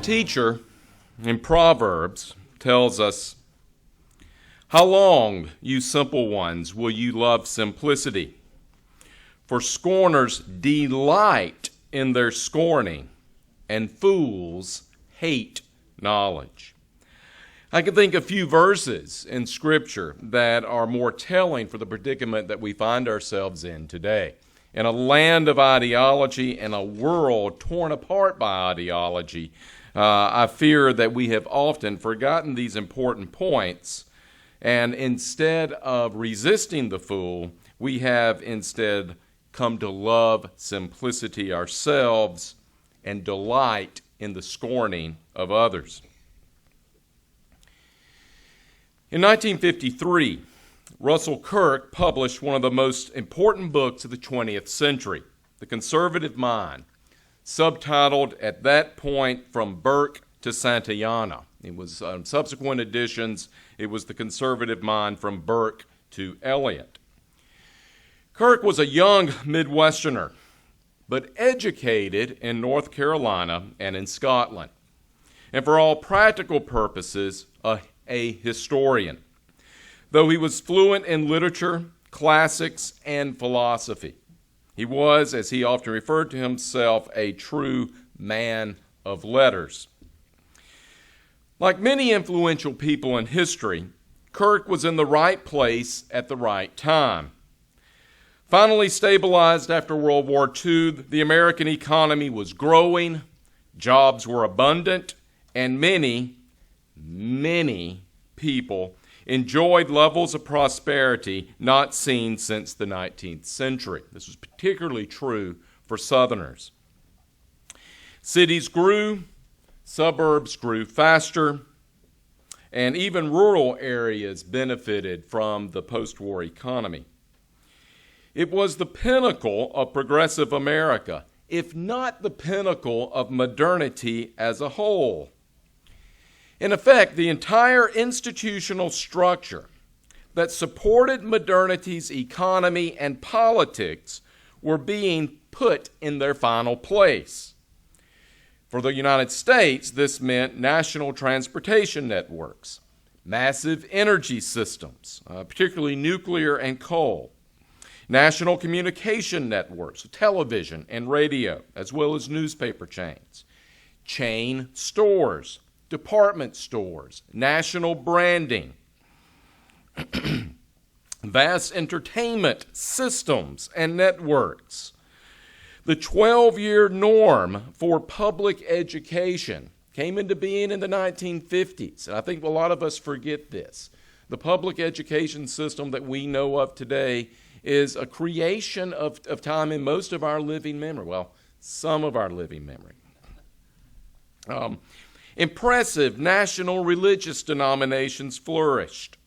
teacher in Proverbs tells us, "How long, you simple ones, will you love simplicity? For scorners delight in their scorning, and fools hate knowledge." I can think of a few verses in Scripture that are more telling for the predicament that we find ourselves in today. In a land of ideology and a world torn apart by ideology, I fear that we have often forgotten these important points, and instead of resisting the fool, we have instead come to love simplicity ourselves and delight in the scorning of others. In 1953, Russell Kirk published one of the most important books of the 20th century, The Conservative Mind, subtitled at that point From Burke to Santayana. It was subsequent editions, it was The Conservative Mind from Burke to Eliot. Kirk was a young Midwesterner, but educated in North Carolina and in Scotland, and for all practical purposes, a historian, though he was fluent in literature, classics, and philosophy. He was, as he often referred to himself, a true man of letters. Like many influential people in history, Kirk was in the right place at the right time. Finally stabilized after World War II, the American economy was growing, jobs were abundant, and many people enjoyed levels of prosperity not seen since the 19th century. This was particularly true for Southerners. Cities grew, suburbs grew faster, and even rural areas benefited from the post-war economy. It was the pinnacle of progressive America, if not the pinnacle of modernity as a whole. In effect, the entire institutional structure that supported modernity's economy and politics were being put in their final place. For the United States, this meant national transportation networks, massive energy systems, particularly nuclear and coal, national communication networks, television and radio, as well as newspaper chains, chain stores, department stores, national branding, vast entertainment systems and networks. The 12-year norm for public education came into being in the 1950s. And I think a lot of us forget this. The public education system that we know of today is a creation of time in most of our living memory. Well, some of our living memory. Impressive national religious denominations flourished,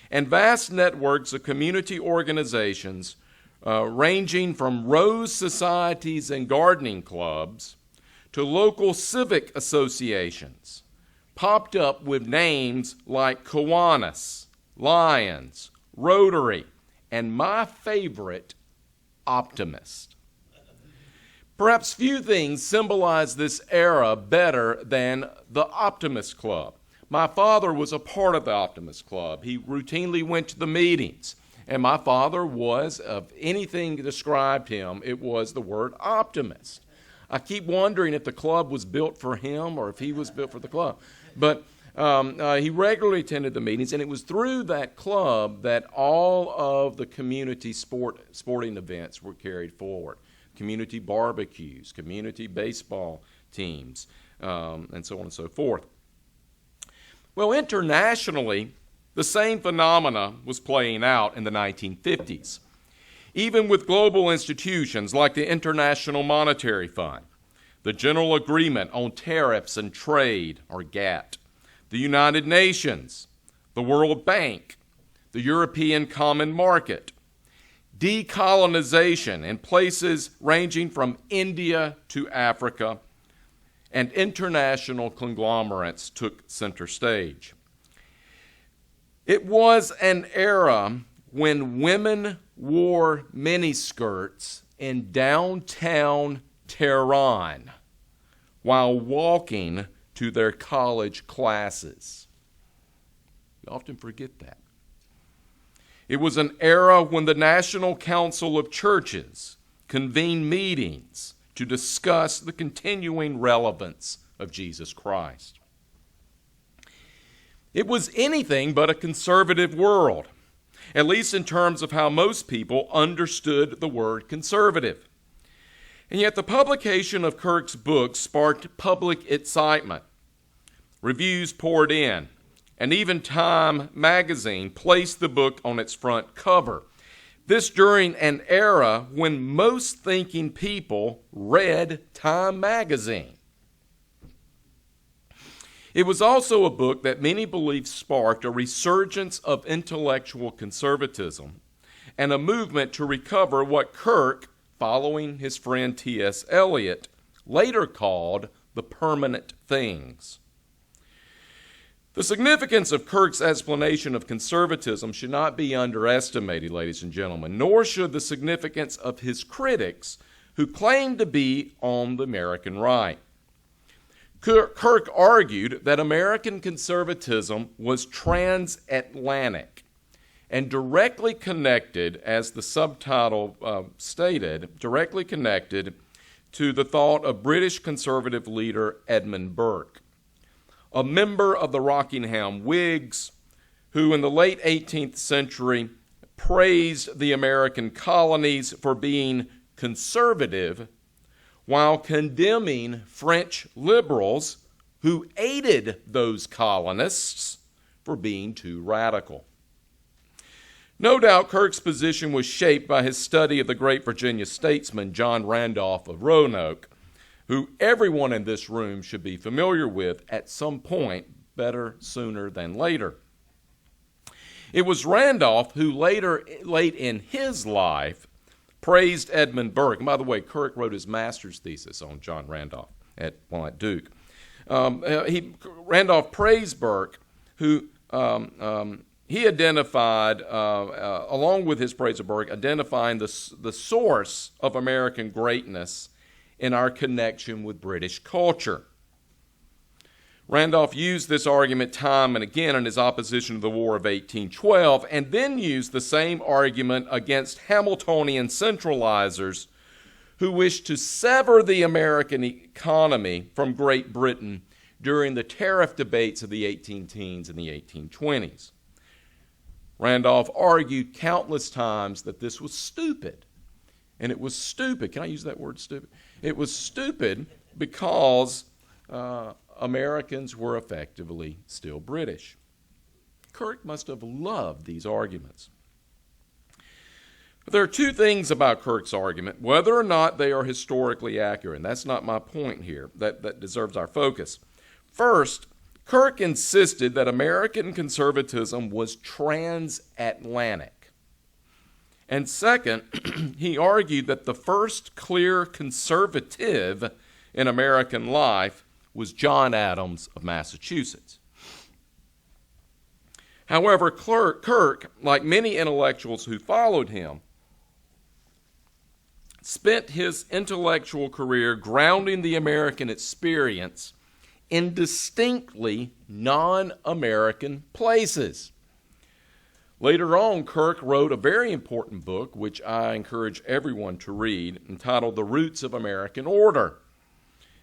and vast networks of community organizations ranging from rose societies and gardening clubs to local civic associations popped up with names like Kiwanis, Lions, Rotary, and my favorite, Optimist. Perhaps few things symbolize this era better than the Optimist Club. My father was a part of the Optimist Club. He routinely went to the meetings, and my father was, of anything that described him, it was the word optimist. I keep wondering if the club was built for him or if he was built for the club. But he regularly attended the meetings, and it was through that club that all of the community sporting events were carried forward. Community barbecues, community baseball teams, and so on and so forth. Well, internationally, the same phenomena was playing out in the 1950s. Even with global institutions like the International Monetary Fund, the General Agreement on Tariffs and Trade, or GATT, the United Nations, the World Bank, the European Common Market, decolonization in places ranging from India to Africa, and international conglomerates took center stage. It was an era when women wore miniskirts in downtown Tehran while walking to to their college classes. We often forget that. It was an era when the National Council of Churches convened meetings to discuss the continuing relevance of Jesus Christ. It was anything but a conservative world, at least in terms of how most people understood the word conservative. And yet the publication of Kirk's book sparked public excitement. Reviews poured in, and even Time magazine placed the book on its front cover. This during an era when most thinking people read Time magazine. It was also a book that many believe sparked a resurgence of intellectual conservatism and a movement to recover what Kirk, following his friend T.S. Eliot, later called the permanent things. The significance of Kirk's explanation of conservatism should not be underestimated, ladies and gentlemen, nor should the significance of his critics who claimed to be on the American right. Kirk argued that American conservatism was transatlantic and directly connected, as the subtitle stated, directly connected to the thought of British conservative leader Edmund Burke, a member of the Rockingham Whigs who in the late 18th century praised the American colonies for being conservative while condemning French liberals who aided those colonists for being too radical. No doubt Kirk's position was shaped by his study of the great Virginia statesman John Randolph of Roanoke, who everyone in this room should be familiar with at some point, better sooner than later. It was Randolph who late in his life, praised Edmund Burke. And by the way, Kirk wrote his master's thesis on John Randolph at Duke. Randolph praised Burke, who he identified, along with his praise of Burke, identifying the source of American greatness in our connection with British culture. Randolph used this argument time and again in his opposition to the War of 1812, and then used the same argument against Hamiltonian centralizers who wished to sever the American economy from Great Britain during the tariff debates of the 18-teens and the 1820s. Randolph argued countless times that this was stupid. And it was stupid. Can I use that word, stupid? It was stupid because Americans were effectively still British. Kirk must have loved these arguments. But there are two things about Kirk's argument, whether or not they are historically accurate, and that's not my point here, that deserves our focus. First, Kirk insisted that American conservatism was transatlantic. And second, he argued that the first clear conservative in American life was John Adams of Massachusetts. However, Kirk, like many intellectuals who followed him, spent his intellectual career grounding the American experience in distinctly non-American places. Later on, Kirk wrote a very important book, which I encourage everyone to read, entitled The Roots of American Order.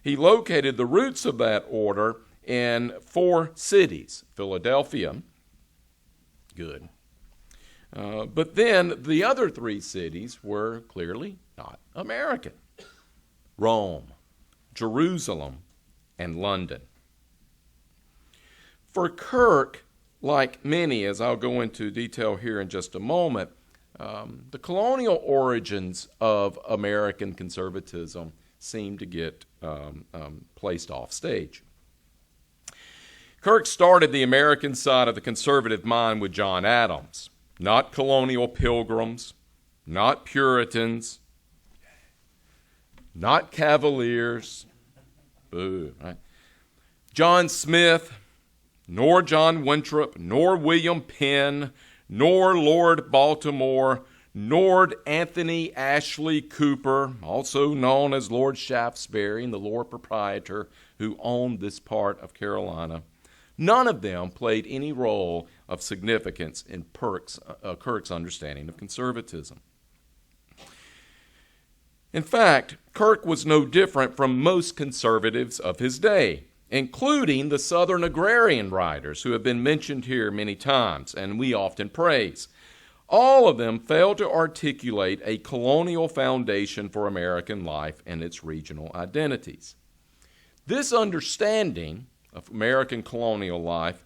He located the roots of that order in 4 cities: Philadelphia, good. But then the other 3 cities were clearly not American: Rome, Jerusalem, and London. For Kirk, like many, as I'll go into detail here in just a moment, the colonial origins of American conservatism seem to get placed off stage. Kirk started the American side of the conservative mind with John Adams, not colonial pilgrims, not Puritans, not Cavaliers, boo, right? John Smith, nor John Winthrop, nor William Penn, nor Lord Baltimore, Lord Anthony Ashley Cooper, also known as Lord Shaftesbury, and the Lord Proprietor who owned this part of Carolina, none of them played any role of significance in Kirk's understanding of conservatism. In fact, Kirk was no different from most conservatives of his day, including the Southern agrarian writers who have been mentioned here many times and we often praise. All of them failed to articulate a colonial foundation for American life and its regional identities. This understanding of American colonial life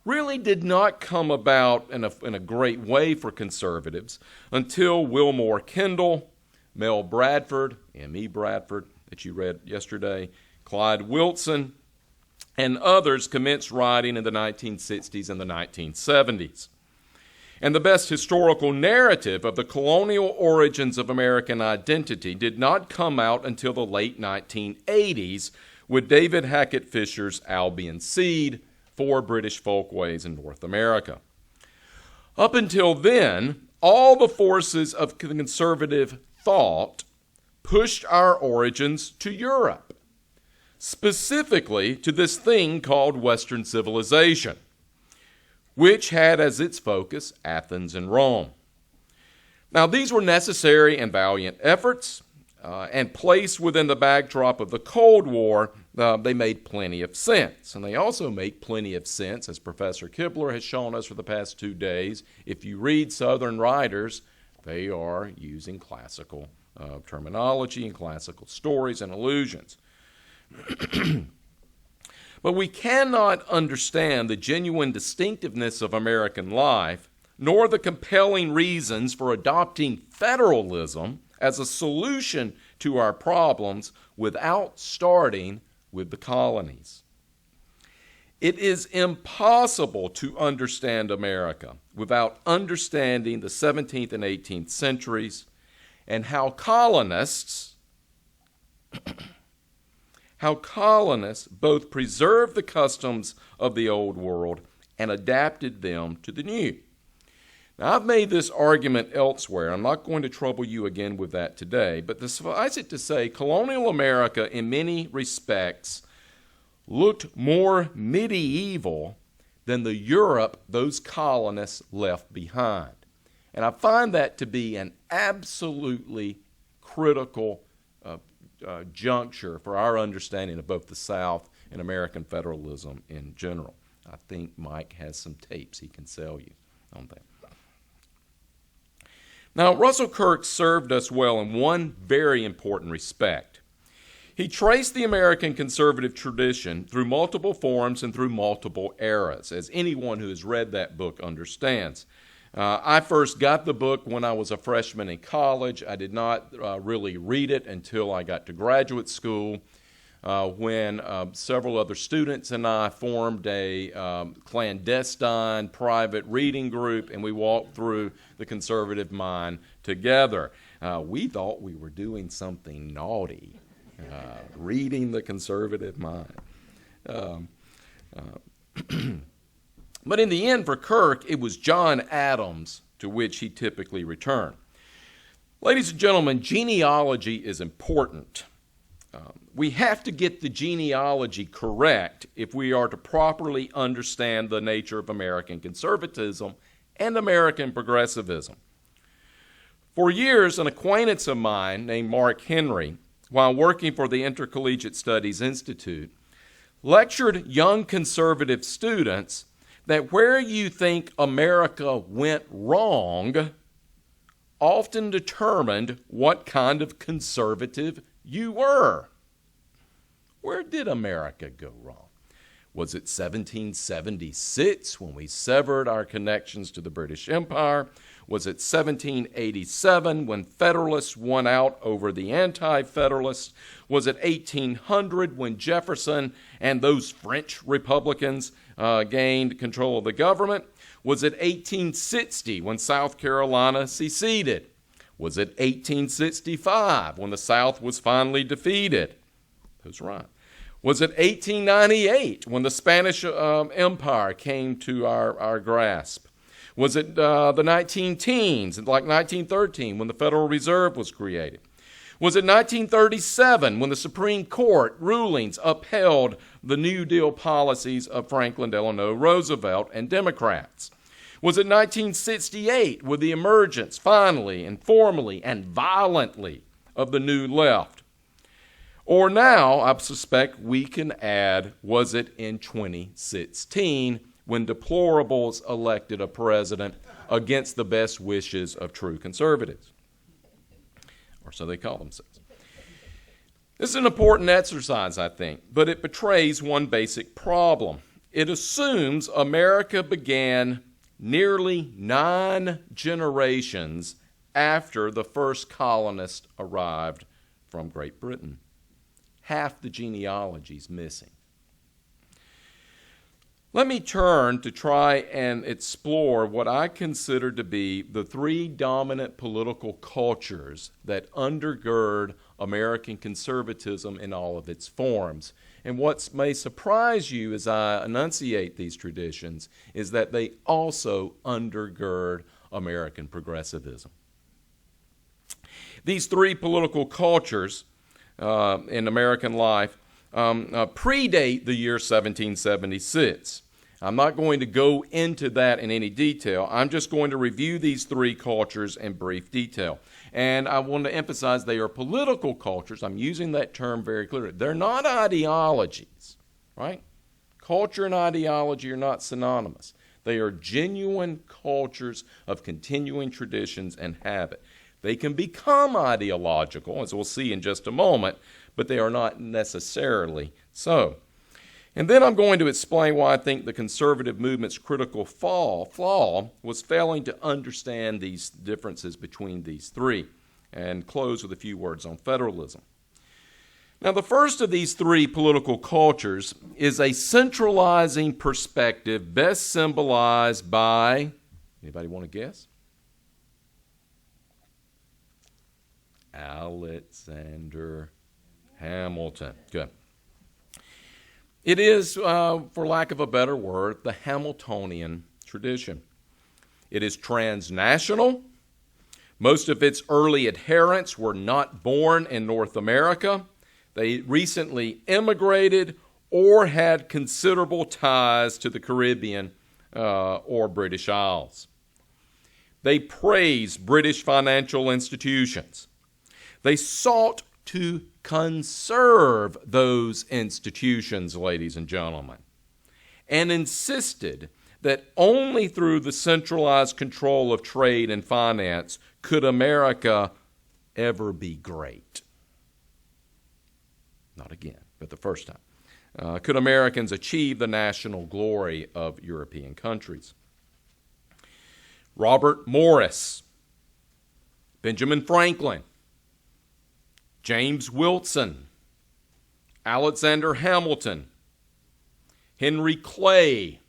really did not come about in a great way for conservatives until Wilmore Kendall, Mel Bradford, M.E. Bradford, that you read yesterday, Clyde Wilson, and others commenced writing in the 1960s and the 1970s. And the best historical narrative of the colonial origins of American identity did not come out until the late 1980s with David Hackett Fisher's Albion Seed, 4 British Folkways in North America. Up until then, all the forces of conservative thought pushed our origins to Europe, specifically to this thing called Western civilization, which had as its focus Athens and Rome. Now, these were necessary and valiant efforts, and placed within the backdrop of the Cold War, they made plenty of sense. And they also make plenty of sense, as Professor Kibler has shown us for the past 2 days. If you read Southern writers, they are using classical terminology and classical stories and allusions. But we cannot understand the genuine distinctiveness of American life, nor the compelling reasons for adopting federalism as a solution to our problems without starting with the colonies. It is impossible to understand America without understanding the 17th and 18th centuries and how colonists both preserved the customs of the old world and adapted them to the new. Now, I've made this argument elsewhere. I'm not going to trouble you again with that today, but suffice it to say, colonial America in many respects looked more medieval than the Europe those colonists left behind. And I find that to be an absolutely critical juncture for our understanding of both the South and American federalism in general. I think Mike has some tapes he can sell you on that. Now, Russell Kirk served us well in one very important respect. He traced the American conservative tradition through multiple forms and through multiple eras, as anyone who has read that book understands. I first got the book when I was a freshman in college. I did not really read it until I got to graduate school, when several other students and I formed a clandestine private reading group, and we walked through the conservative mind together. We thought we were doing something naughty, reading the conservative mind. But in the end, for Kirk, it was John Adams to which he typically returned. Ladies and gentlemen, genealogy is important. We have to get the genealogy correct if we are to properly understand the nature of American conservatism and American progressivism. For years, an acquaintance of mine named Mark Henry, while working for the Intercollegiate Studies Institute, lectured young conservative students that where you think America went wrong often determined what kind of conservative you were. Where did America go wrong? Was it 1776 when we severed our connections to the British Empire? Was it 1787 when Federalists won out over the Anti-Federalists? Was it 1800 when Jefferson and those French Republicans gained control of the government? Was it 1860 when South Carolina seceded? Was it 1865 when the South was finally defeated? That's right. Was it 1898 when the Spanish Empire came to our grasp? Was it the 19-teens, like 1913 when the Federal Reserve was created? Was it 1937 when the Supreme Court rulings upheld the New Deal policies of Franklin Delano Roosevelt and Democrats? Was it 1968 with the emergence, finally and formally and violently, of the New Left? Or now, I suspect we can add, was it in 2016 when deplorables elected a president against the best wishes of true conservatives? Or so they call themselves. This is an important exercise, I think, but it betrays one basic problem. It assumes America began nearly 9 generations after the first colonists arrived from Great Britain. Half the genealogy is missing. Let me turn to try and explore what I consider to be the 3 dominant political cultures that undergird American conservatism in all of its forms. And what may surprise you as I enunciate these traditions is that they also undergird American progressivism. These 3 political cultures in American life predate the year 1776. I'm not going to go into that in any detail. I'm just going to review these 3 cultures in brief detail. And I want to emphasize they are political cultures. I'm using that term very clearly. They're not ideologies, right? Culture and ideology are not synonymous. They are genuine cultures of continuing traditions and habit. They can become ideological, as we'll see in just a moment, but they are not necessarily so. And then I'm going to explain why I think the conservative movement's critical flaw was failing to understand these differences between these 3, and close with a few words on federalism. Now, the first of these 3 political cultures is a centralizing perspective best symbolized by, anybody want to guess? Alexander Hamilton. Good. It is, for lack of a better word, the Hamiltonian tradition. It is transnational. Most of its early adherents were not born in North America. They recently immigrated or had considerable ties to the Caribbean or British Isles. They praised British financial institutions. They sought to conserve those institutions, ladies and gentlemen, and insisted that only through the centralized control of trade and finance could America ever be great. Not again, but the first time. Could Americans achieve the national glory of European countries? Robert Morris, Benjamin Franklin, James Wilson, Alexander Hamilton, Henry Clay,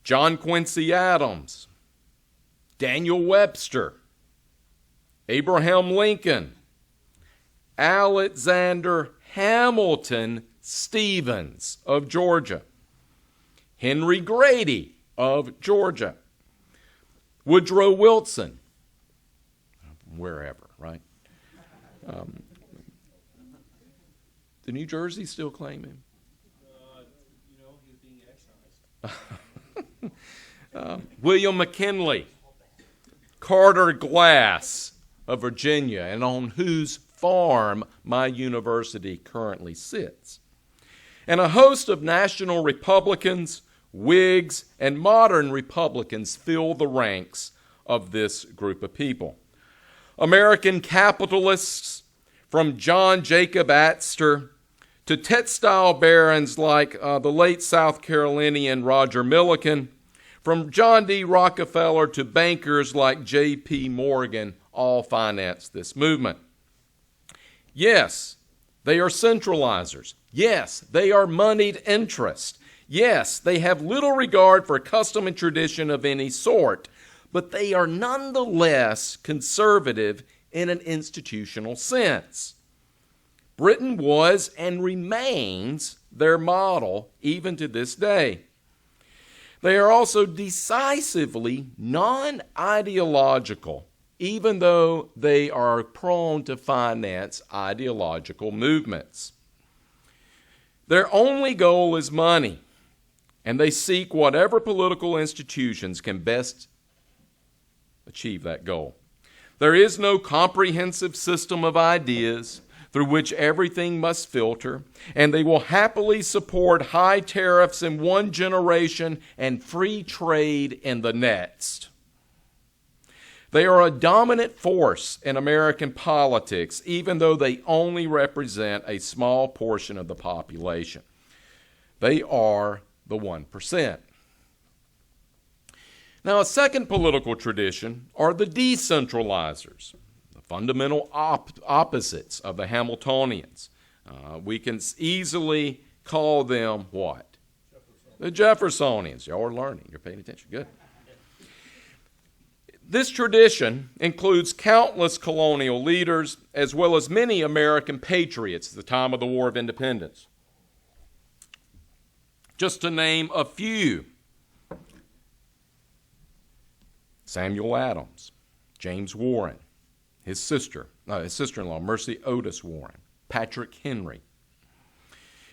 John Quincy Adams, Daniel Webster, Abraham Lincoln, Alexander Hamilton Stevens of Georgia, Henry Grady of Georgia, Woodrow Wilson, wherever, right? Do New Jersey still claim him? He's being excised. William McKinley, Carter Glass of Virginia, and on whose farm my university currently sits. And a host of national Republicans, Whigs, and modern Republicans fill the ranks of this group of people. American capitalists, from John Jacob Astor to textile barons like the late South Carolinian Roger Millikan, from John D. Rockefeller to bankers like J.P. Morgan, all financed this movement. Yes, they are centralizers. Yes, they are moneyed interest. Yes, they have little regard for custom and tradition of any sort, but they are nonetheless conservative in an institutional sense. Britain was and remains their model even to this day. They are also decisively non-ideological, even though they are prone to finance ideological movements. Their only goal is money, and they seek whatever political institutions can best achieve that goal. There is no comprehensive system of ideas through which everything must filter, and they will happily support high tariffs in one generation and free trade in the next. They are a dominant force in American politics, even though they only represent a small portion of the population. They are the 1%. Now, a second political tradition are the decentralizers, the fundamental opposites of the Hamiltonians. We can easily call them what? The Jeffersonians. Y'all are learning. You're paying attention. Good. This tradition includes countless colonial leaders as well as many American patriots at the time of the War of Independence. Just to name a few: Samuel Adams, James Warren, his sister-in-law, Mercy Otis Warren, Patrick Henry.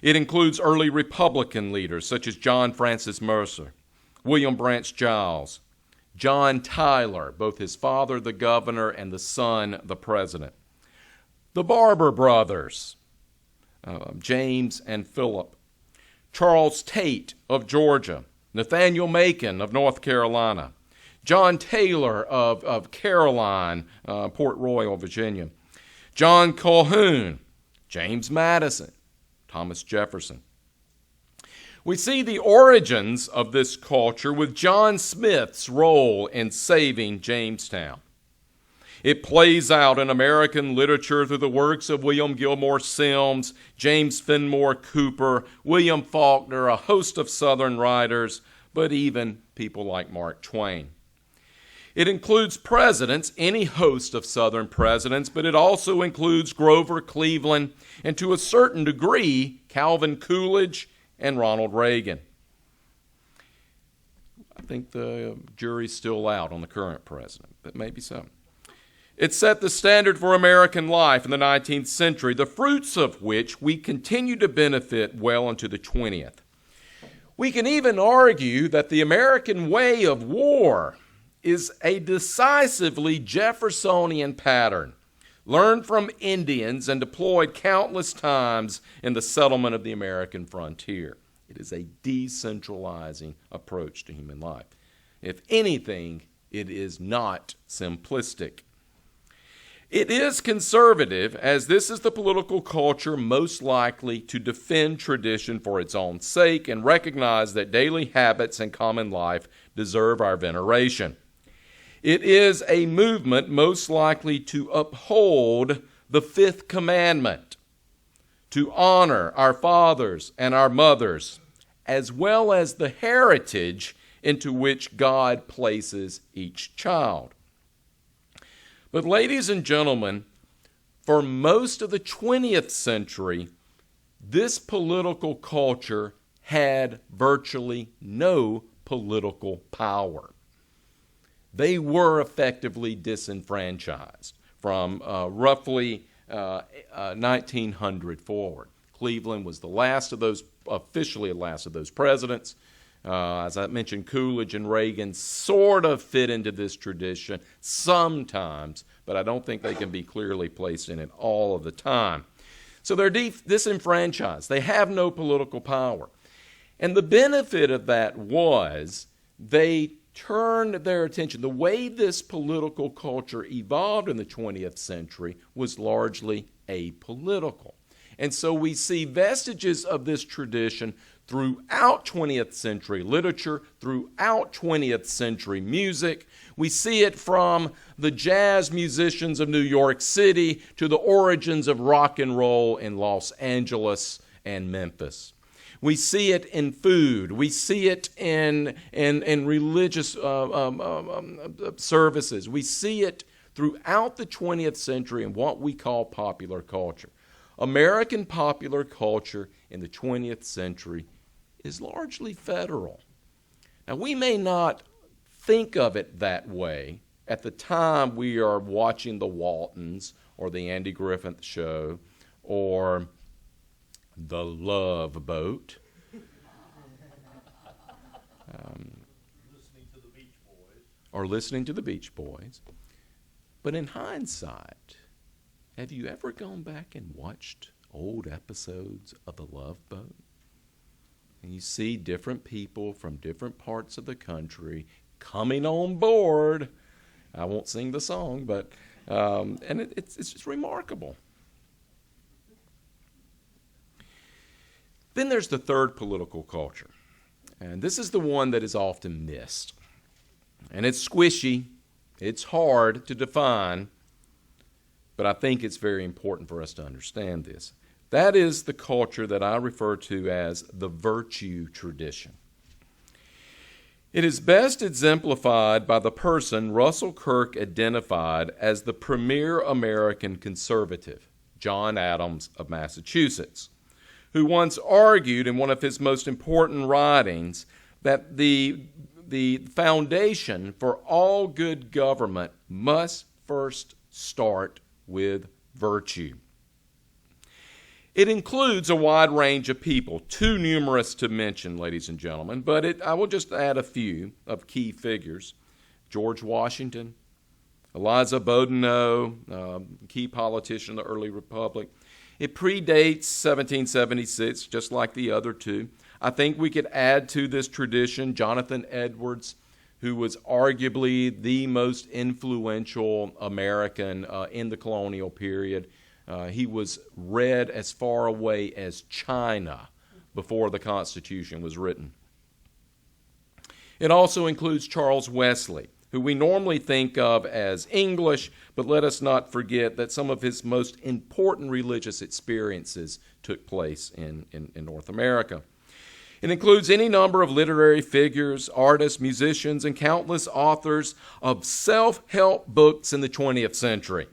It includes early Republican leaders such as John Francis Mercer, William Branch Giles, John Tyler, both his father the governor and the son the president. The Barber brothers, James and Philip. Charles Tate of Georgia, Nathaniel Macon of North Carolina, John Taylor of Caroline, Port Royal, Virginia, John Calhoun, James Madison, Thomas Jefferson. We see the origins of this culture with John Smith's role in saving Jamestown. It plays out in American literature through the works of William Gilmore Simms, James Fenimore Cooper, William Faulkner, a host of Southern writers, but even people like Mark Twain. It includes presidents, any host of Southern presidents, but it also includes Grover Cleveland and to a certain degree Calvin Coolidge and Ronald Reagan. I think the jury's still out on the current president, but maybe so. It set the standard for American life in the 19th century, the fruits of which we continue to benefit well into the 20th. We can even argue that the American way of war is a decisively Jeffersonian pattern, learned from Indians and deployed countless times in the settlement of the American frontier. It is a decentralizing approach to human life. If anything, it is not simplistic. It is conservative, as this is the political culture most likely to defend tradition for its own sake and recognize that daily habits and common life deserve our veneration. It is a movement most likely to uphold the fifth commandment, to honor our fathers and our mothers, as well as the heritage into which God places each child. But ladies and gentlemen, for most of the 20th century, this political culture had virtually no political power. They were effectively disenfranchised from roughly 1900 forward. Cleveland was the last of those, officially the last of those presidents. As I mentioned, Coolidge and Reagan sort of fit into this tradition sometimes, but I don't think they can be clearly placed in it all of the time. So they're disenfranchised. They have no political power. And the benefit of that was they turned their attention. The way this political culture evolved in the 20th century was largely apolitical. And so we see vestiges of this tradition throughout 20th century literature, throughout 20th century music. We see it from the jazz musicians of New York City to the origins of rock and roll in Los Angeles and Memphis. We see it in food. We see it in religious services. We see it throughout the 20th century in what we call popular culture. American popular culture in the 20th century is largely federal. Now, we may not think of it that way at the time we are watching the Waltons or the Andy Griffith Show or the Love Boat. Listening to the Beach Boys. Or listening to the Beach Boys. But in hindsight, have you ever gone back and watched old episodes of the Love Boat? And you see different people from different parts of the country coming on board. I won't sing the song, but and it's just remarkable. Then there's the third political culture. And this is the one that is often missed. And it's squishy. It's hard to define. But I think it's very important for us to understand this. That is the culture that I refer to as the virtue tradition. It is best exemplified by the person Russell Kirk identified as the premier American conservative, John Adams of Massachusetts, who once argued in one of his most important writings that the foundation for all good government must first start with virtue. It includes a wide range of people, too numerous to mention, ladies and gentlemen, but I will just add a few of key figures. George Washington, Eliza Boudinot, key politician of the early republic. It predates 1776, just like the other two. I think we could add to this tradition Jonathan Edwards, who was arguably the most influential American in the colonial period. He was read as far away as China before the Constitution was written. It also includes Charles Wesley, who we normally think of as English, but let us not forget that some of his most important religious experiences took place in North America. It includes any number of literary figures, artists, musicians, and countless authors of self-help books in the 20th century.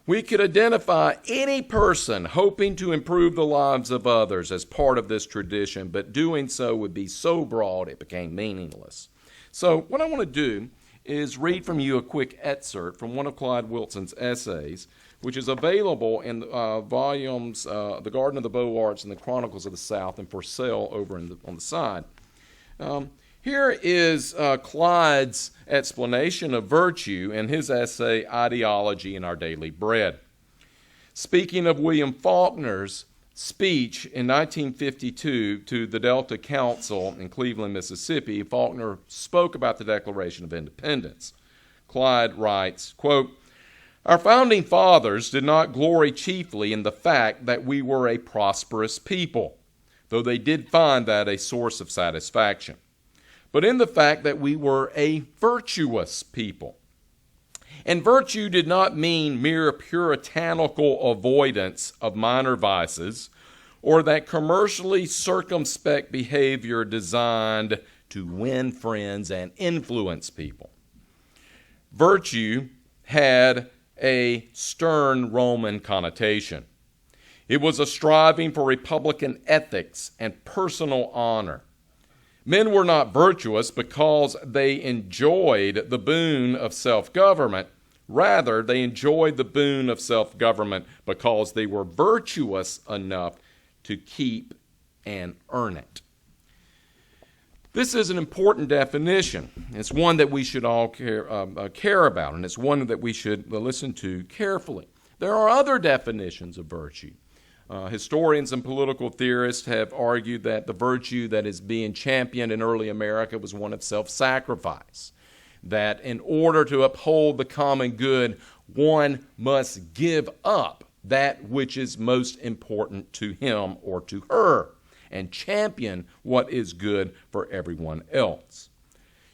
We could identify any person hoping to improve the lives of others as part of this tradition, but doing so would be so broad it became meaningless. So what I want to do is read from you a quick excerpt from one of Clyde Wilson's essays, which is available in volumes The Garden of the Beaux Arts and the Chronicles of the South, and for sale over on the side. Here is Clyde's explanation of virtue in his essay, Ideology in Our Daily Bread. Speaking of William Faulkner's speech in 1952 to the Delta Council in Cleveland, Mississippi, Faulkner spoke about the Declaration of Independence. Clyde writes, quote, "Our founding fathers did not glory chiefly in the fact that we were a prosperous people, though they did find that a source of satisfaction, but in the fact that we were a virtuous people. And virtue did not mean mere puritanical avoidance of minor vices or that commercially circumspect behavior designed to win friends and influence people. Virtue had a stern Roman connotation. It was a striving for republican ethics and personal honor. Men were not virtuous because they enjoyed the boon of self-government. Rather, they enjoyed the boon of self-government because they were virtuous enough to keep and earn it." This is an important definition. It's one that we should all care about, and it's one that we should listen to carefully. There are other definitions of virtue. Historians and political theorists have argued that the virtue that is being championed in early America was one of self-sacrifice, that in order to uphold the common good, one must give up that which is most important to him or to her and champion what is good for everyone else.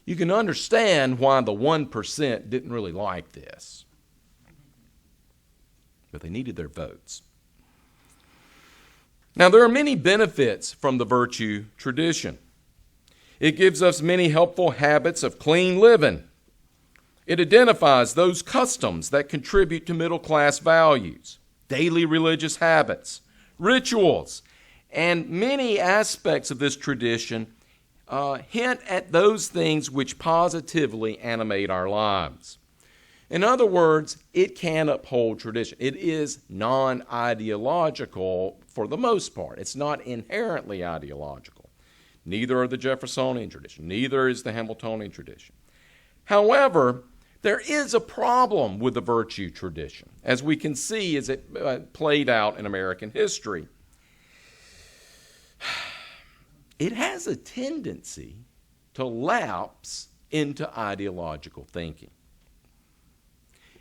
You can understand why the 1% didn't really like this, but they needed their votes. Now, there are many benefits from the virtue tradition. It gives us many helpful habits of clean living. It identifies those customs that contribute to middle-class values, daily religious habits, rituals, and many aspects of this tradition hint at those things which positively animate our lives. In other words, it can uphold tradition. It is non-ideological for the most part. It's not inherently ideological. Neither are the Jeffersonian tradition. Neither is the Hamiltonian tradition. However, there is a problem with the virtue tradition, as we can see as it played out in American history. It has a tendency to lapse into ideological thinking.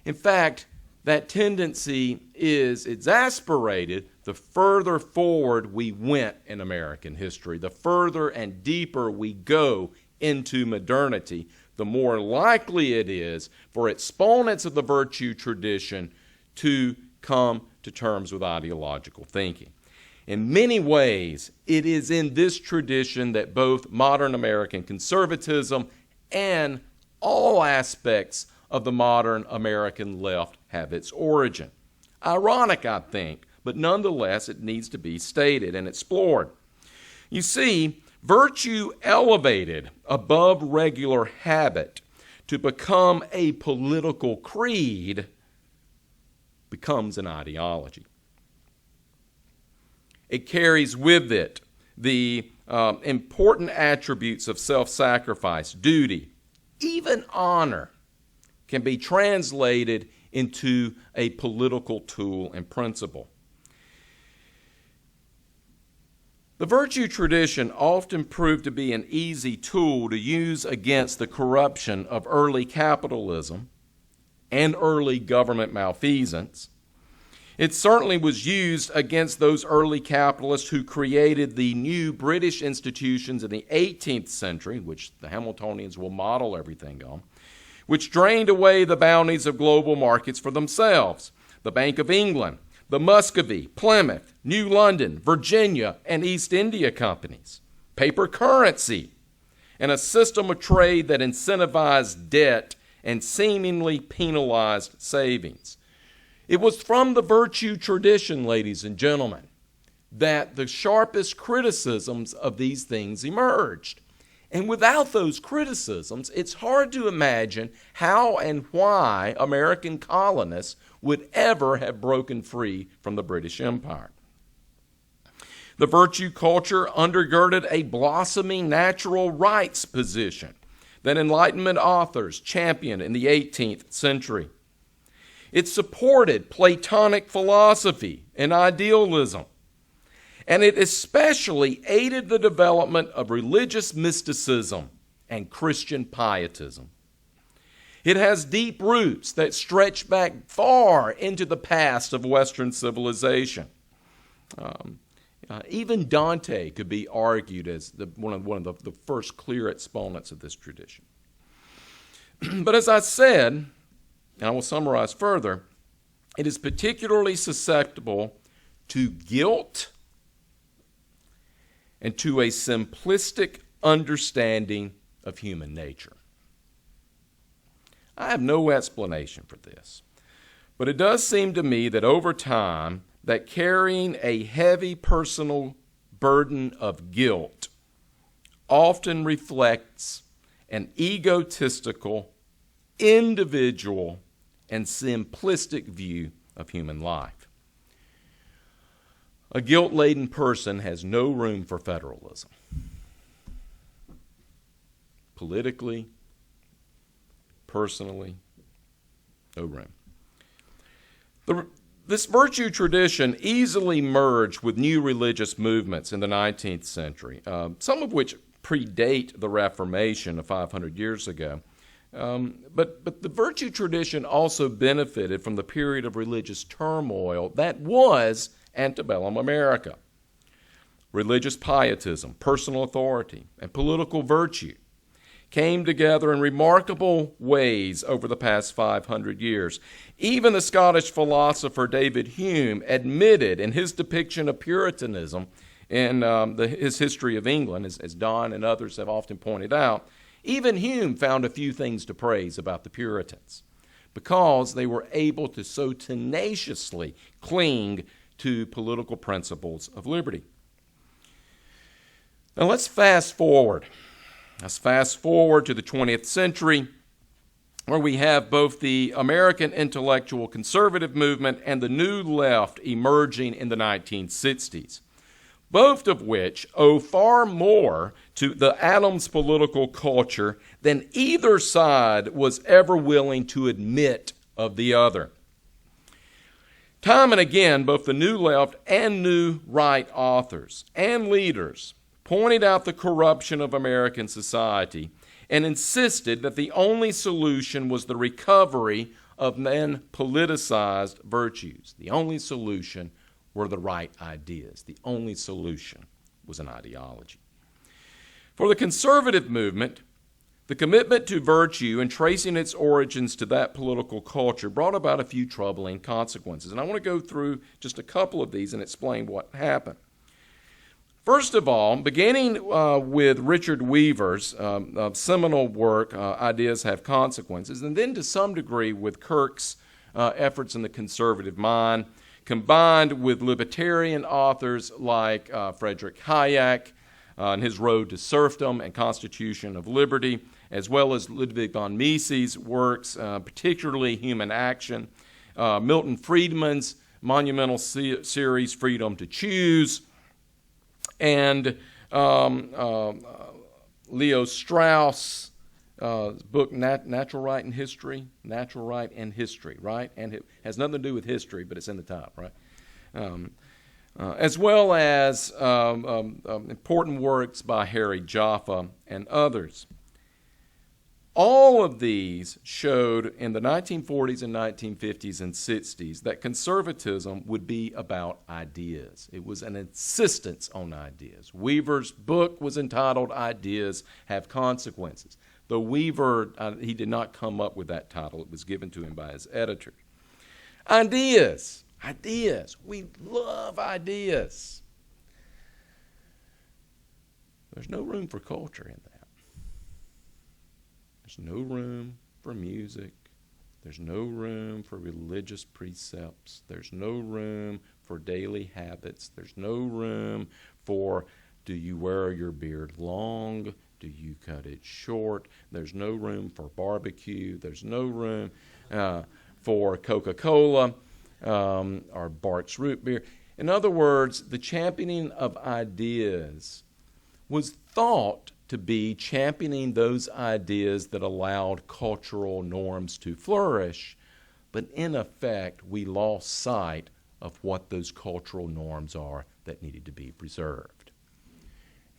In fact, that tendency is exasperated the further forward we went in American history, the further and deeper we go into modernity, the more likely it is for exponents of the virtue tradition to come to terms with ideological thinking. In many ways, it is in this tradition that both modern American conservatism and all aspects of the modern American left have its origin. Ironic, I think, but nonetheless it needs to be stated and explored. You see, virtue elevated above regular habit to become a political creed becomes an ideology. It carries with it the important attributes of self-sacrifice, duty, even honor can be translated into a political tool and principle. The virtue tradition often proved to be an easy tool to use against the corruption of early capitalism and early government malfeasance. It certainly was used against those early capitalists who created the new British institutions in the 18th century, which the Hamiltonians will model everything on, which drained away the bounties of global markets for themselves. The Bank of England, the Muscovy, Plymouth, New London, Virginia, and East India companies, paper currency, and a system of trade that incentivized debt and seemingly penalized savings. It was from the virtue tradition, ladies and gentlemen, that the sharpest criticisms of these things emerged. And without those criticisms, it's hard to imagine how and why American colonists would ever have broken free from the British Empire. The virtue culture undergirded a blossoming natural rights position that Enlightenment authors championed in the 18th century. It supported Platonic philosophy and idealism, and it especially aided the development of religious mysticism and Christian pietism. It has deep roots that stretch back far into the past of Western civilization. Even Dante could be argued as one of the first clear exponents of this tradition. But as I said, and I will summarize further, it is particularly susceptible to guilt and to a simplistic understanding of human nature. I have no explanation for this, but it does seem to me that over time, that carrying a heavy personal burden of guilt often reflects an egotistical, individual, and simplistic view of human life. A guilt-laden person has no room for federalism. Politically, personally, no room. This virtue tradition easily merged with new religious movements in the 19th century, some of which predate the Reformation of 500 years ago. But the virtue tradition also benefited from the period of religious turmoil that was antebellum America. Religious pietism, personal authority, and political virtue came together in remarkable ways over the past 500 years. Even the Scottish philosopher David Hume admitted in his depiction of Puritanism in his History of England, as Don and others have often pointed out, even Hume found a few things to praise about the Puritans because they were able to so tenaciously cling to political principles of liberty. Now let's fast forward Let's fast forward to the 20th century, where we have both the American intellectual conservative movement and the New Left emerging in the 1960s, both of which owe far more to the Adams political culture than either side was ever willing to admit of the other. Time and again, both the New Left and New Right authors and leaders pointed out the corruption of American society and insisted that the only solution was the recovery of then politicized virtues. The only solution were the right ideas. The only solution was an ideology. For the conservative movement, the commitment to virtue and tracing its origins to that political culture brought about a few troubling consequences. And I want to go through just a couple of these and explain what happened. First of all, beginning with Richard Weaver's seminal work, Ideas Have Consequences, and then to some degree with Kirk's efforts in the conservative mind, combined with libertarian authors like Friedrich Hayek and his Road to Serfdom and Constitution of Liberty, as well as Ludwig von Mises's works, particularly Human Action, Milton Friedman's monumental series, Freedom to Choose, and Leo Strauss' book, Natural Right and History, right? And it has nothing to do with history, but it's in the top, right? As well as important works by Harry Jaffa and others. All of these showed in the 1940s and 1950s and 60s that conservatism would be about ideas. It was an insistence on ideas. Weaver's book was entitled Ideas Have Consequences. Though Weaver, he did not come up with that title. It was given to him by his editor. Ideas. We love ideas. There's no room for culture in that. There's no room for music. There's no room for religious precepts. There's no room for daily habits. There's no room for, do you wear your beard long? Do you cut it short? There's no room for barbecue. There's no room for Coca-Cola or Bart's root beer. In other words, the championing of ideas was thought to be championing those ideas that allowed cultural norms to flourish, but in effect, we lost sight of what those cultural norms are that needed to be preserved.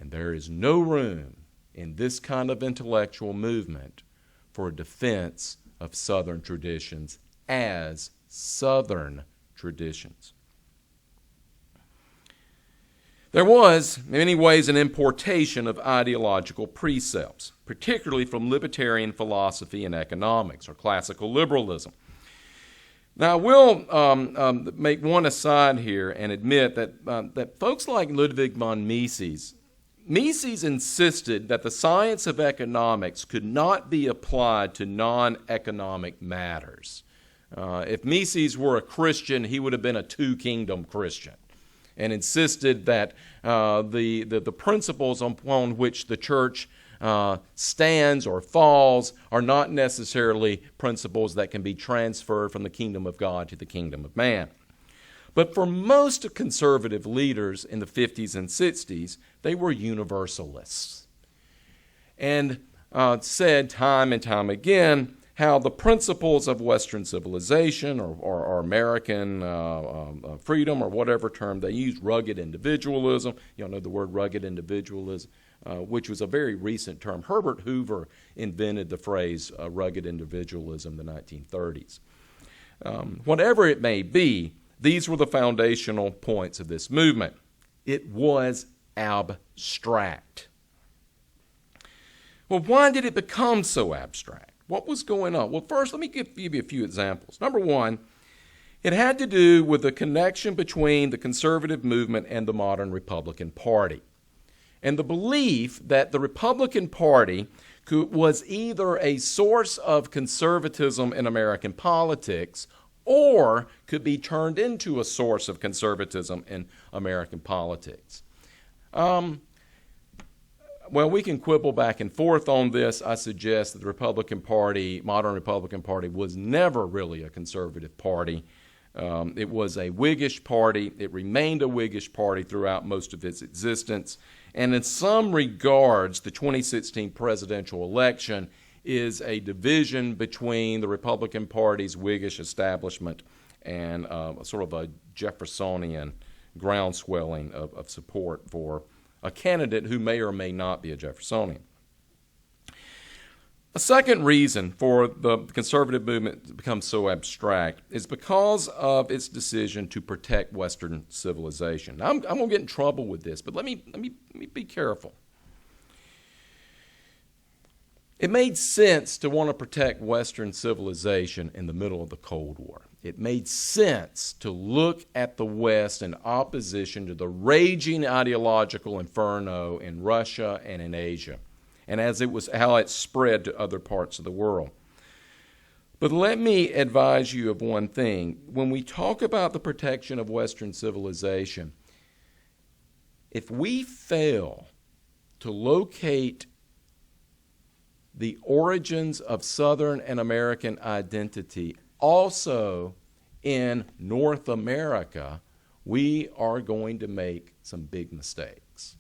And there is no room in this kind of intellectual movement for a defense of Southern traditions as Southern traditions. There was, in many ways, an importation of ideological precepts, particularly from libertarian philosophy and economics, or classical liberalism. Now, I will make one aside here and admit that folks like Ludwig von Mises insisted that the science of economics could not be applied to non-economic matters. If Mises were a Christian, he would have been a two-kingdom Christian, and insisted that the principles upon which the church stands or falls are not necessarily principles that can be transferred from the kingdom of God to the kingdom of man. But for most conservative leaders in the 50s and 60s, they were universalists, and said time and time again how the principles of Western civilization or American freedom, or whatever term they use, rugged individualism, you all know the word rugged individualism, which was a very recent term. Herbert Hoover invented the phrase rugged individualism in the 1930s. Whatever it may be, these were the foundational points of this movement. It was abstract. Well, why did it become so abstract? What was going on? Well, first, let me give you a few examples. Number one, it had to do with the connection between the conservative movement and the modern Republican Party, and the belief that the Republican Party was either a source of conservatism in American politics or could be turned into a source of conservatism in American politics. well, we can quibble back and forth on this. I suggest that the Republican Party, modern Republican Party, was never really a conservative party. It was a Whiggish party. It remained a Whiggish party throughout most of its existence. And in some regards, the 2016 presidential election is a division between the Republican Party's Whiggish establishment and sort of a Jeffersonian groundswelling of support for a candidate who may or may not be a Jeffersonian. A second reason for the conservative movement to become so abstract is because of its decision to protect Western civilization. Now, I'm going to get in trouble with this, but let me be careful. It made sense to want to protect Western civilization in the middle of the Cold War. It made sense to look at the West in opposition to the raging ideological inferno in Russia and in Asia, and how it spread to other parts of the world. But let me advise you of one thing. When we talk about the protection of Western civilization, if we fail to locate the origins of Southern and American identity also in North America, we are going to make some big mistakes.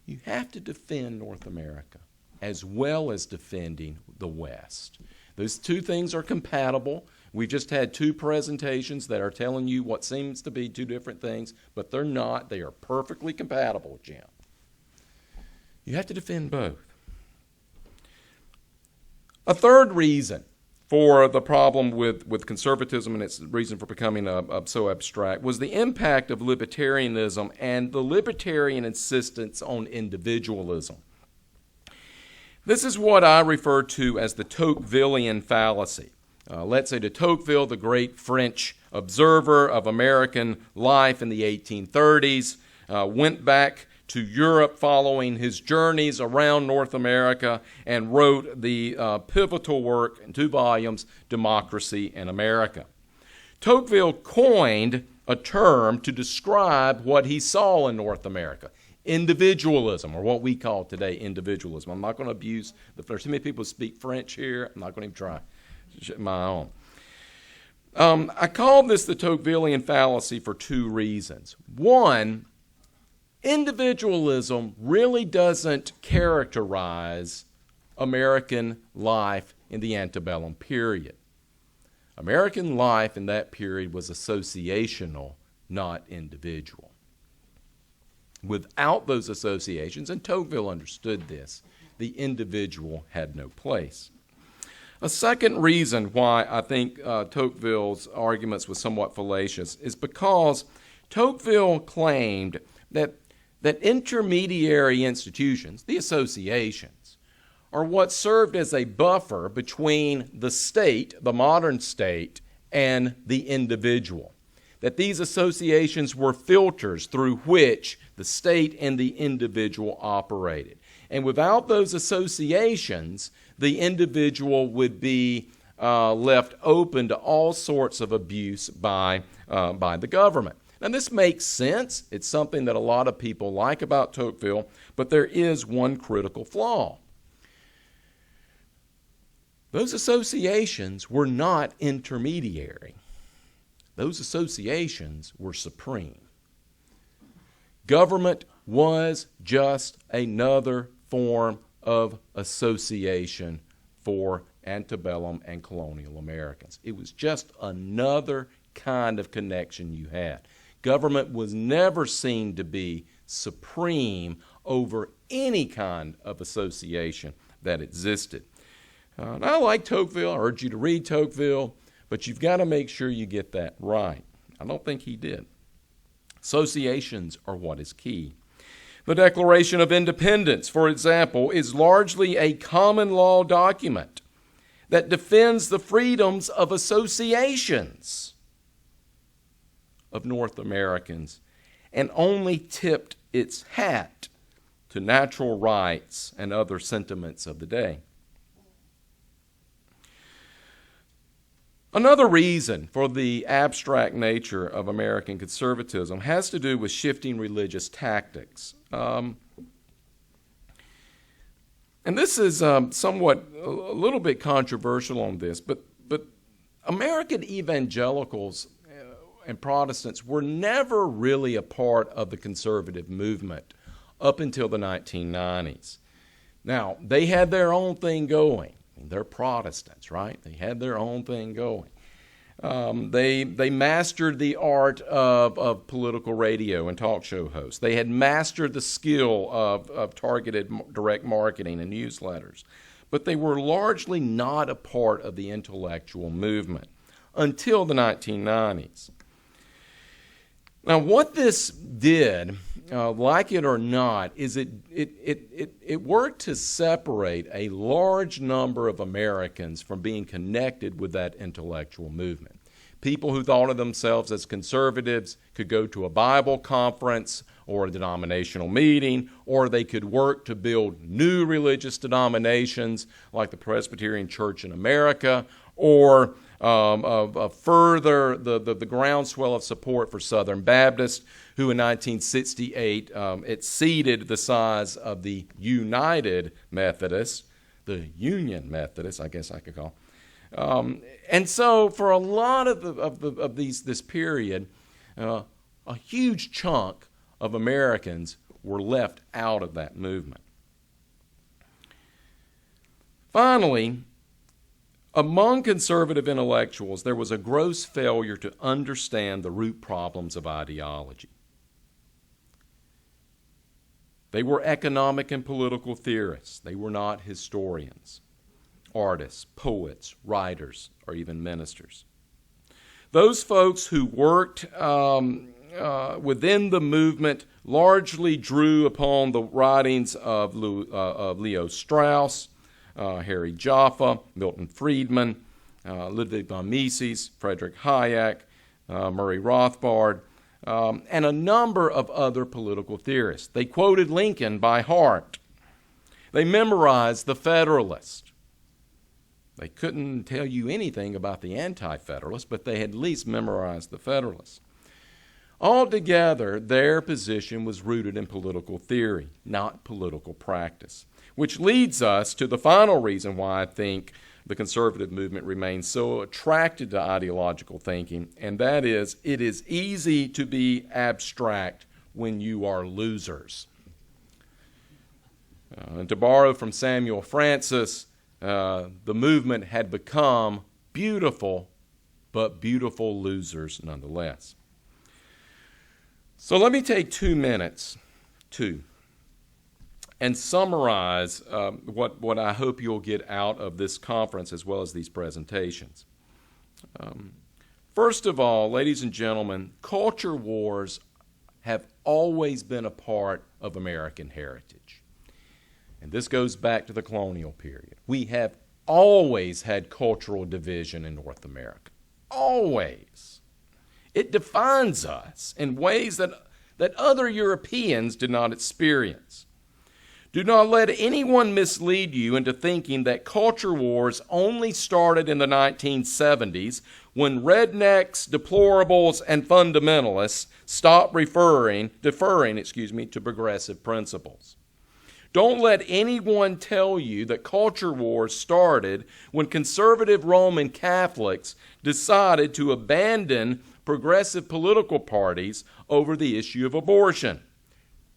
You have to defend North America as well as defending the West. Those two things are compatible. We've just had two presentations that are telling you what seems to be two different things, but they're not. They are perfectly compatible, Jim. You have to defend both. A third reason for the problem with conservatism and its reason for becoming so abstract was the impact of libertarianism and the libertarian insistence on individualism. This is what I refer to as the Tocquevillian fallacy. Let's say de Tocqueville, the great French observer of American life in the 1830s, went back to Europe following his journeys around North America and wrote the pivotal work in 2 volumes, Democracy in America. Tocqueville coined a term to describe what he saw in North America, individualism, or what we call today individualism. I'm not going to abuse, there's too many people who speak French here. I'm not going to even try my own. I call this the Tocquevillian fallacy for 2 reasons. One, individualism really doesn't characterize American life in the antebellum period. American life in that period was associational, not individual. Without those associations, and Tocqueville understood this, the individual had no place. A second reason why I think Tocqueville's arguments were somewhat fallacious is because Tocqueville claimed that intermediary institutions, the associations, are what served as a buffer between the state, the modern state, and the individual. That these associations were filters through which the state and the individual operated. And without those associations, the individual would be left open to all sorts of abuse by the government. Now, this makes sense. It's something that a lot of people like about Tocqueville, but there is one critical flaw. Those associations were not intermediary. Those associations were supreme. Government was just another form of association for antebellum and colonial Americans. It was just another kind of connection you had. Government was never seen to be supreme over any kind of association that existed. And I like Tocqueville. I urge you to read Tocqueville, but you've got to make sure you get that right. I don't think he did. Associations are what is key. The Declaration of Independence, for example, is largely a common law document that defends the freedoms of associations of North Americans and only tipped its hat to natural rights and other sentiments of the day. Another reason for the abstract nature of American conservatism has to do with shifting religious tactics. And this is somewhat a little bit controversial on this, but American evangelicals and Protestants were never really a part of the conservative movement up until the 1990s. Now, they had their own thing going. I mean, they're Protestants, right? They had their own thing going. They mastered the art of political radio and talk show hosts. They had mastered the skill of targeted direct marketing and newsletters. But they were largely not a part of the intellectual movement until the 1990s. Now, what this did, like it or not, is it worked to separate a large number of Americans from being connected with that intellectual movement. People who thought of themselves as conservatives could go to a Bible conference or a denominational meeting, or they could work to build new religious denominations like the Presbyterian Church in America, or further the groundswell of support for Southern Baptists, who in 1968 exceeded the size of the United Methodists, the Union Methodists, I guess I could call. And so for a lot of this period, a huge chunk of Americans were left out of that movement. Finally, among conservative intellectuals, there was a gross failure to understand the root problems of ideology. They were economic and political theorists. They were not historians, artists, poets, writers, or even ministers. Those folks who worked within the movement largely drew upon the writings of Leo Strauss, Harry Jaffa, Milton Friedman, Ludwig von Mises, Friedrich Hayek, Murray Rothbard, and a number of other political theorists. They quoted Lincoln by heart. They memorized the Federalist. They couldn't tell you anything about the Anti-Federalists, but they had at least memorized the Federalists. Altogether, their position was rooted in political theory, not political practice, which leads us to the final reason why I think the conservative movement remains so attracted to ideological thinking, and that is, it is easy to be abstract when you are losers. And to borrow from Samuel Francis, the movement had become beautiful, but beautiful losers nonetheless. So let me take 2 minutes, and summarize what I hope you'll get out of this conference as well as these presentations. First of all, ladies and gentlemen, culture wars have always been a part of American heritage. And this goes back to the colonial period. We have always had cultural division in North America. Always. It defines us in ways that other Europeans did not experience. Do not let anyone mislead you into thinking that culture wars only started in the 1970s when rednecks, deplorables, and fundamentalists stopped deferring to progressive principles. Don't let anyone tell you that culture wars started when conservative Roman Catholics decided to abandon progressive political parties over the issue of abortion.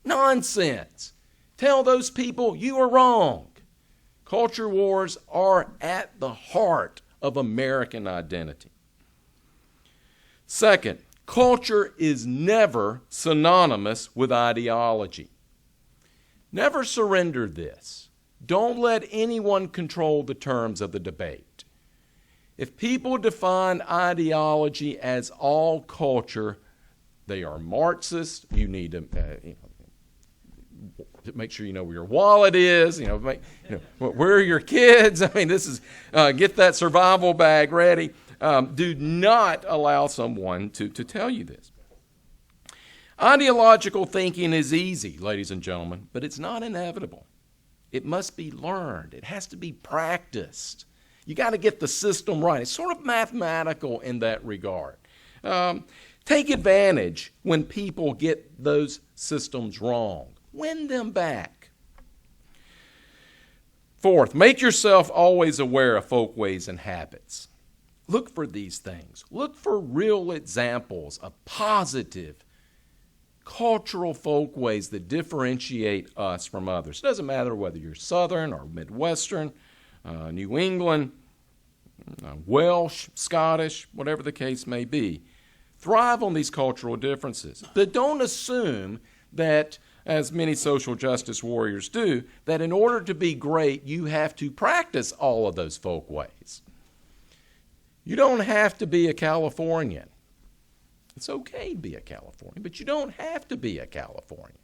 Nonsense. Tell those people you are wrong. Culture wars are at the heart of American identity. Second, culture is never synonymous with ideology. Never surrender this. Don't let anyone control the terms of the debate. If people define ideology as all culture, they are Marxist. You need to make sure you know where your wallet is. Where are your kids? I mean, this is get that survival bag ready. Do not allow someone to tell you this. Ideological thinking is easy, ladies and gentlemen, but it's not inevitable. It must be learned. It has to be practiced. You got to get the system right. It's sort of mathematical in that regard. Take advantage when people get those systems wrong. Win them back. Fourth, make yourself always aware of folk ways and habits. Look for these things. Look for real examples of positive cultural folk ways that differentiate us from others. It doesn't matter whether you're Southern or Midwestern, New England, Welsh, Scottish, whatever the case may be. Thrive on these cultural differences. But don't assume that, as many social justice warriors do, that in order to be great, you have to practice all of those folk ways. You don't have to be a Californian. It's okay to be a Californian, but you don't have to be a Californian.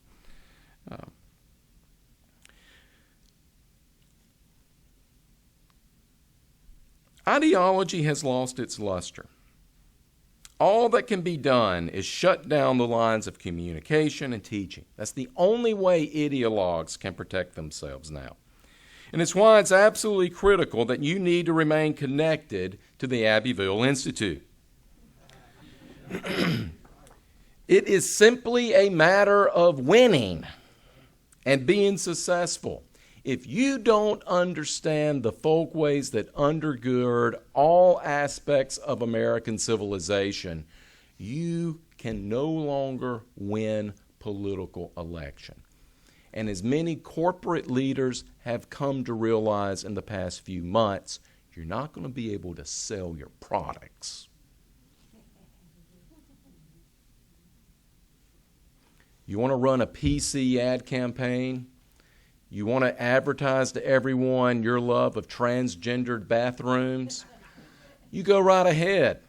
Ideology has lost its luster. All that can be done is shut down the lines of communication and teaching. That's the only way ideologues can protect themselves now. And it's why it's absolutely critical that you need to remain connected to the Abbeville Institute. It is simply a matter of winning and being successful. If you don't understand the folk ways that undergird all aspects of American civilization, you can no longer win political election. And as many corporate leaders have come to realize in the past few months, you're not going to be able to sell your products. You want to run a PC ad campaign? You want to advertise to everyone your love of transgendered bathrooms? You go right ahead.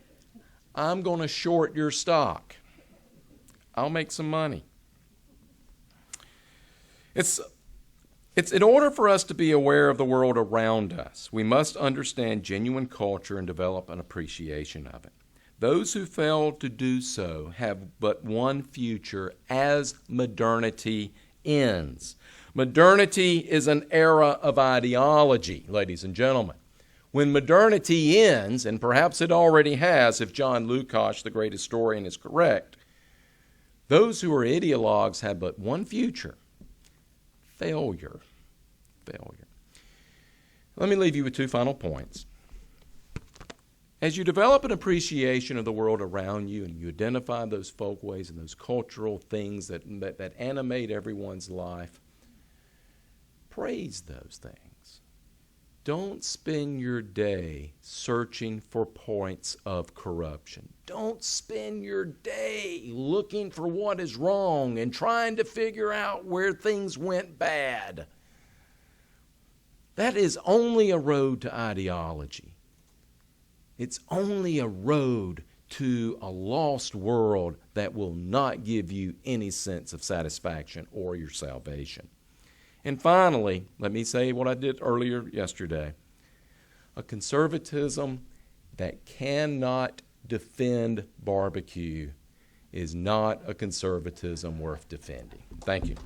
I'm going to short your stock. I'll make some money. It's in order for us to be aware of the world around us, we must understand genuine culture and develop an appreciation of it. Those who fail to do so have but one future as modernity ends. Modernity is an era of ideology, ladies and gentlemen. When modernity ends, and perhaps it already has if John Lukács, the great historian, is correct, those who are ideologues have but one future: failure. Failure. Let me leave you with two final points. As you develop an appreciation of the world around you and you identify those folk ways and those cultural things that animate everyone's life, praise those things. Don't spend your day searching for points of corruption. Don't spend your day looking for what is wrong and trying to figure out where things went bad. That is only a road to ideology. It's only a road to a lost world that will not give you any sense of satisfaction or your salvation. And finally, let me say what I did earlier yesterday. A conservatism that cannot defend barbecue is not a conservatism worth defending. Thank you.